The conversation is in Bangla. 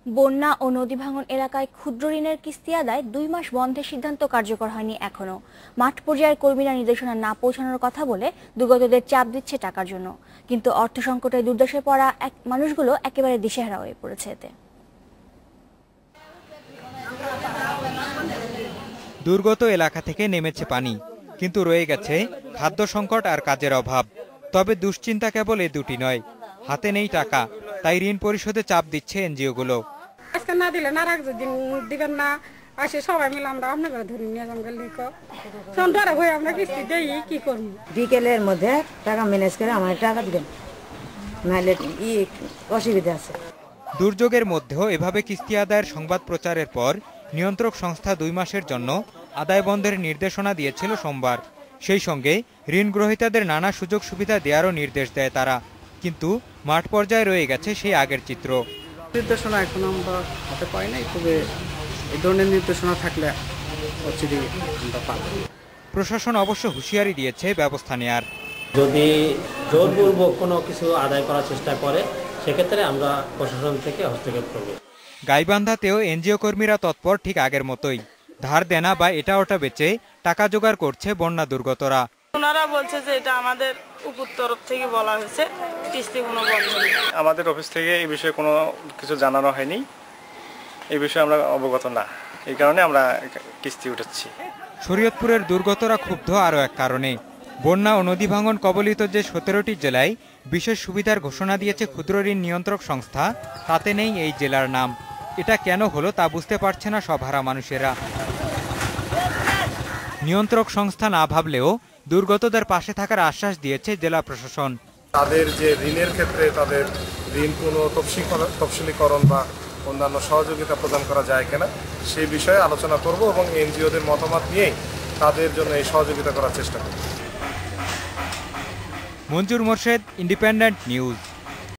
বন্যা ও নদী ভাঙন এলাকায় ক্ষুদ্র ঋণের কিস্তি আদায় 2 মাস বন্ধের সিদ্ধান্ত কার্যকর হয়নি এখনো। মাঠ পর্যায়ের কর্মীরা নির্দেশনা না পৌঁছানোর কথা বলে দুর্গতদের চাপ দিচ্ছে টাকার জন্য, কিন্তু অর্থ সংকটে দুর্দশায় পড়া মানুষগুলো একেবারে দিশেহারা হয়ে পড়েছে। এতে দুর্গত এলাকা থেকে নেমেছে পানি, কিন্তু রয়ে গেছে খাদ্য সংকট আর কাজের অভাব। তবে দুশ্চিন্তা কেবল এই দুটি নয়, হাতে নেই টাকা, তাই ঋণ পরিশোধে চাপ দিচ্ছে এনজিওগুলো। আজকে না দিলে না একদিন দিবেন না, আসে সবাই মিলে আমরা আপনারা ধরে নিয়ে যাবো লিখো সন্ধ্যারে হয়ে আমরা কিস্তি দেই কি করবো। বিকেলের মধ্যে টাকা ম্যানেজ করে আমার টাকা দিবেন, নাহলে অসুবিধা আছে। দুর্যোগের মধ্যেও এভাবে কিস্তি আদায়ের সংবাদ প্রচারের পর নিয়ন্ত্রক সংস্থা 2 মাসের জন্য আদায় বন্ধের নির্দেশনা দিয়েছিল সোমবার। সেই সঙ্গে ঋণ গ্রহীতাদের নানা সুযোগ সুবিধা দেওয়ারও নির্দেশ দেয় তারা, কিন্তু মাঠ পর্যায়ে রয়ে গেছে সেই আগের চিত্র। নির্দেশনা এখন আমরা হাতে পাই নাই, তবে এই ধরনের নির্দেশনা থাকলে আমরা পাব। প্রশাসন অবশ্য হুঁশিয়ারি দিয়েছে ব্যবস্থা নেয়ার। যদি জোরপূর্বক কোনো কিছু আদায় করার চেষ্টা করে, সেক্ষেত্রে আমরা প্রশাসন থেকে হস্তক্ষেপ করব। গাইবান্ধাতেও এনজিও কর্মীরা তৎপর ঠিক আগের মতোই। ধার দেনা বা এটা ওটা বেচে টাকা জোগাড় করছে বন্যা দুর্গতরা। ওনারা বলছে যে এটা আমাদের উপর তরফ থেকে বলা হয়েছে, কিস্তি কোনো বন্ধ নেই। আমাদের অফিস থেকে এই বিষয়ে কোনো কিছু জানানো হয়নি, এই বিষয়ে আমরা অবগত না, এই কারণে আমরা কিস্তি উঠাচ্ছি। শরীয়তপুরের দুর্গতরা ক্ষুব্ধ আরও এক কারণে। বন্যা ও নদী ভাঙন কবলিত যে 17টি জেলায় বিশেষ সুবিধার ঘোষণা দিয়েছে ক্ষুদ্র ঋণ নিয়ন্ত্রক সংস্থা, তাতে নেই এই জেলার নাম। এটা কেন হলো তা বুঝতে পারছে না সবহারা মানুষেরা। নিয়ন্ত্রক সংস্থা না ভাবলেও দুর্গতদের পাশে থাকার আশ্বাস দিয়েছে জেলা প্রশাসন। তাদের যে ঋণের ক্ষেত্রে তাদের ঋণ কোনো তফসিলীকরণ বা অন্যান্য সহযোগিতা প্রদান করা যায় কিনা সেই বিষয়ে আলোচনা করব এবং এনজিওদের মতামত নিয়েই তাদের জন্য এই সহযোগিতা করার চেষ্টা করব। মঞ্জুর মোর্শেদ, ইন্ডিপেন্ডেন্ট নিউজ।